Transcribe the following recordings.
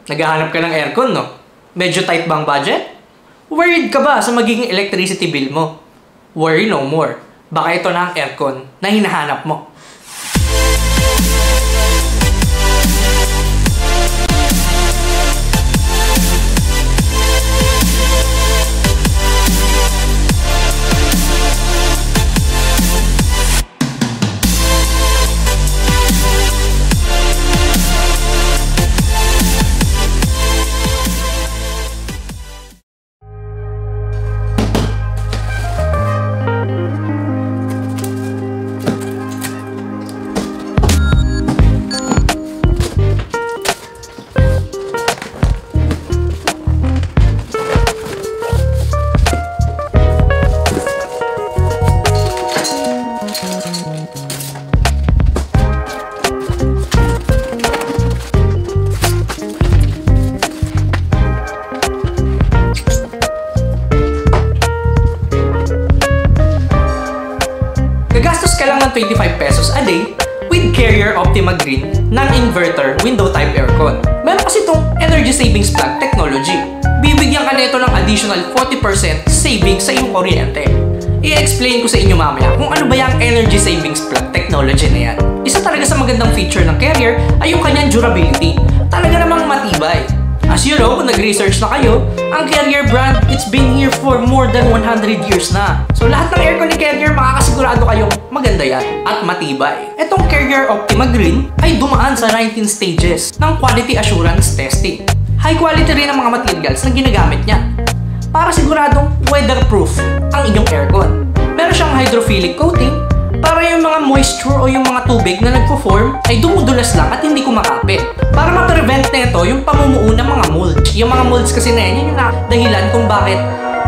Naghahanap ka ng aircon, no? Medyo tight ba ang budget? Worried ka ba sa magiging electricity bill mo? Worry no more. Baka ito na ang aircon na hinahanap mo. Gagastos ka lang ng 25 pesos a day with Carrier Optima Green non-inverter window type aircon. Meron kasi itong energy savings plug technology. Bibigyan ka nito ng additional 40% savings sa iyong kuryente. I-explain ko sa inyo mamaya kung ano ba yung energy savings plug technology na yan. Isa talaga sa magandang feature ng Carrier ay yung kanyang durability. Talaga namang matibay. As you know, kung nag-research na kayo, ang Carrier brand, it's been here for more than 100 years na. So lahat ng aircon ni Carrier, makakasigurado kayong maganda yan at matibay. Etong Carrier Optima Green ay dumaan sa 19 stages ng quality assurance testing. High quality rin ang mga materials na ginagamit niya para siguradong weatherproof ang inyong aircon. Meron siyang hydrophilic coating para yung mga moisture o yung mga tubig na nagpo-form ay dumudulas lang at hindi kumakapit. Para ma-prevent nito yung pamumuo ng mga molds. Yung mga molds kasi na yan, yun yung dahilan kung bakit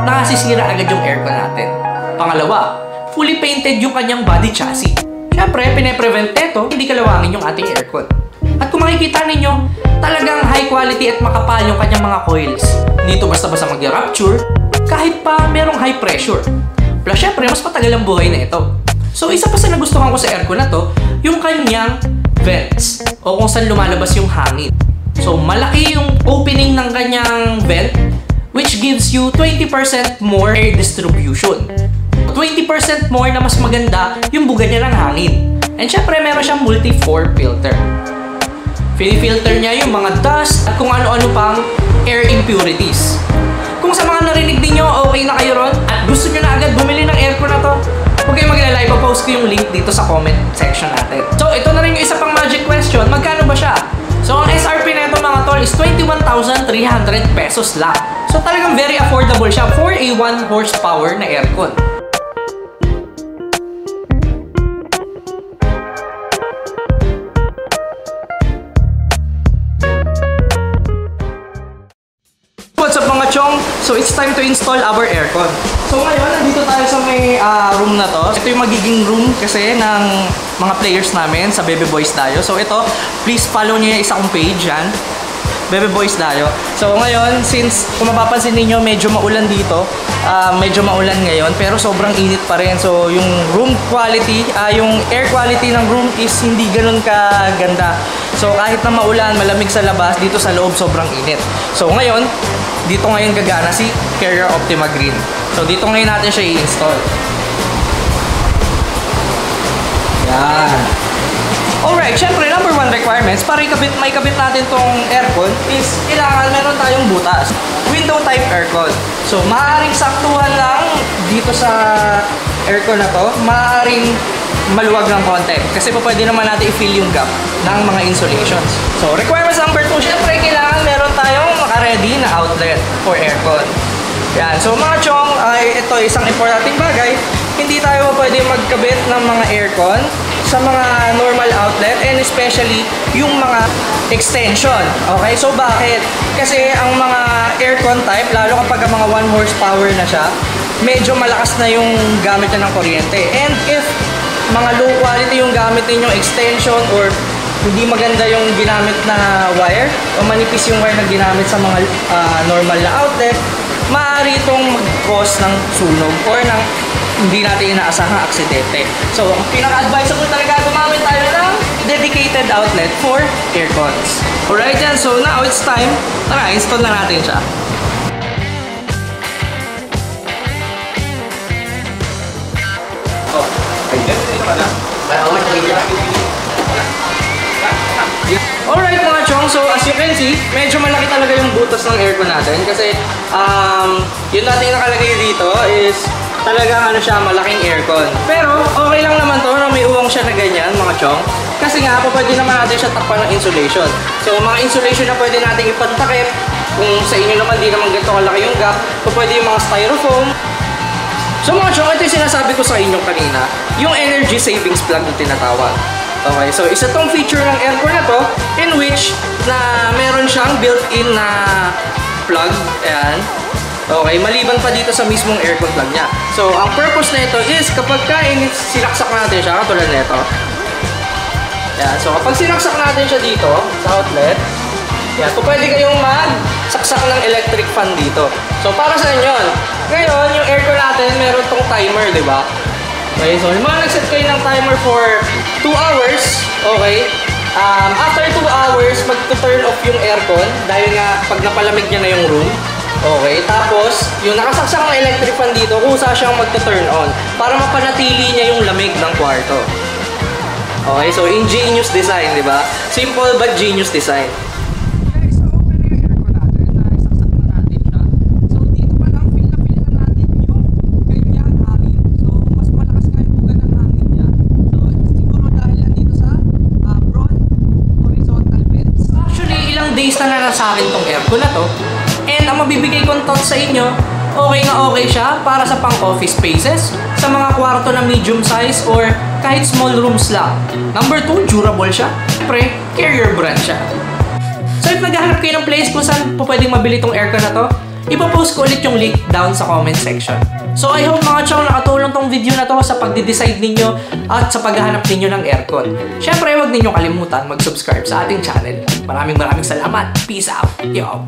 nakasisira agad yung aircon natin. Pangalawa, fully painted yung kanyang body chassis. Siyempre, pine-prevent nito, hindi kalawangin yung ating aircon. At kung makikita ninyo, talagang high quality at makapal yung kanyang mga coils. Hindi ito basta-basta mag-rupture, kahit pa merong high pressure. Plus, syempre, mas matagal ang buhay na ito. So, isa pa sa nagustuhan ko sa aircon na to, yung kanyang vents o kung saan lumalabas yung hangin. So, malaki yung opening ng kanyang vent which gives you 20% more air distribution. 20% more na mas maganda yung buga niya ng hangin. And syempre, meron siyang multi-pore filter. Filter niya yung mga dust at kung ano-ano pang air impurities. Kung sa mga narinig ninyo, okay na kayo ron at gusto nyo na agad bumili ng aircon na to, huwag kayong mag-alala, ipopost ko yung link dito sa comment section natin. So, ito na rin yung isa pang magic question. Magkano ba siya? So, ang SRP na ito mga tol is 21,300 pesos lang. So, talagang very affordable siya for a 1 horsepower na aircon. What's up mga chong? So it's time to install our aircon. So ngayon, nandito tayo sa may room na to. Ito yung magiging room kasi ng mga players namin sa Bebe Boys tayo. So ito, please follow nyo yung isa kong page yan. Bebe Boys tayo. So ngayon, since kung mapapansin ninyo, medyo maulan dito. Medyo maulan ngayon, pero sobrang init pa rin. So yung room quality, yung air quality ng room is hindi ganun kaganda. So kahit na maulan, malamig sa labas, dito sa loob sobrang init. So ngayon, dito ngayon gagana si Carrier Optima Green. So dito ngayon natin siya i-install. Yan. Alright, syempre number 1 requirements para may kabit natin tong aircon is kailangan meron tayong butas. Window type aircon. So maaaring saktuhan lang dito sa aircon na to. Maaaring maluwag ng konti kasi pwede naman natin i-fill yung gap ng mga insulations. So requirements number 2, syempre kailangan meron tayong maka-ready na outlet for aircon. Yan. So mga chong, ito isang importanteng bagay. Hindi tayo pwede magkabit ng mga aircon sa mga normal outlet and especially yung mga extension. Okay? So bakit? Kasi ang mga aircon type, lalo kapag mga 1 horsepower na siya, medyo malakas na yung gamit niya ng kuryente. And if mga low quality yung gamit ninyong extension or hindi maganda yung ginamit na wire o manipis yung wire na ginamit sa mga normal na outlet, maaari itong mag-cause ng sunog or ng hindi natin inaasahang aksidente. So, ang pinaka-advisable talaga gumamit tayo ng dedicated outlet for aircons. Alright yan, so now it's time. Tara, install na natin siya. Alright mga chong, so as you can see, medyo malaki talaga yung butas ng aircon natin kasi yun natin nakalagay dito is talagang malaking aircon. Pero okay lang naman to na may uwang siya na ganyan mga chong kasi nga pwede naman natin siya takpan ng insulation. So mga insulation na pwede natin ipantakip, kung sa inyo naman di naman ganito kalaki yung gap, pwede yung mga styrofoam. So mga chong, ito yung sinasabi ko sa inyo kanina, yung energy savings plug na tinatawag. Okay, so isa tong feature ng aircon na to in which na meron siyang built-in na plug. Ayan. Okay, maliban pa dito sa mismong aircon plug niya. So, ang purpose na ito is kapag sinaksak natin siya, katulad nito. Ayan, so kapag sinaksak natin siya dito sa outlet, ayan, so pwede kayong magsaksak ng electric fan dito. So, para saan yun? Ngayon, yung aircon natin, meron tong timer, di ba? Okay, so yung mga nag-set kayo ng timer for 2 hours, okay? After 2 hours, mag-turn off yung aircon dahil nga pag napalamig niya na yung room. Okay, tapos yung nakasaksak ng electric fan dito, kusa siyang mag-turn on para mapanatili niya yung lamig ng kwarto. Okay, so ingenious design, di ba? Simple but genius design. Days na sa akin tong aircon na to, and ang mabibigay kong thoughts sa inyo, okay na okay siya para sa pang office spaces, sa mga kwarto na medium size or kahit small rooms lang. Number 2, durable siya. Siyempre, Carrier brand siya. So if naghahanap kayo ng place kung saan po pwedeng mabili tong aircon na to, ipopost ko ulit yung link down sa comment section. So I hope mga chong nakatulong tong video na to sa pagde-decide ninyo at sa paghahanap ninyo ng aircon. Syempre, huwag ninyong kalimutan mag-subscribe sa ating channel. Maraming salamat. Peace out. Yo.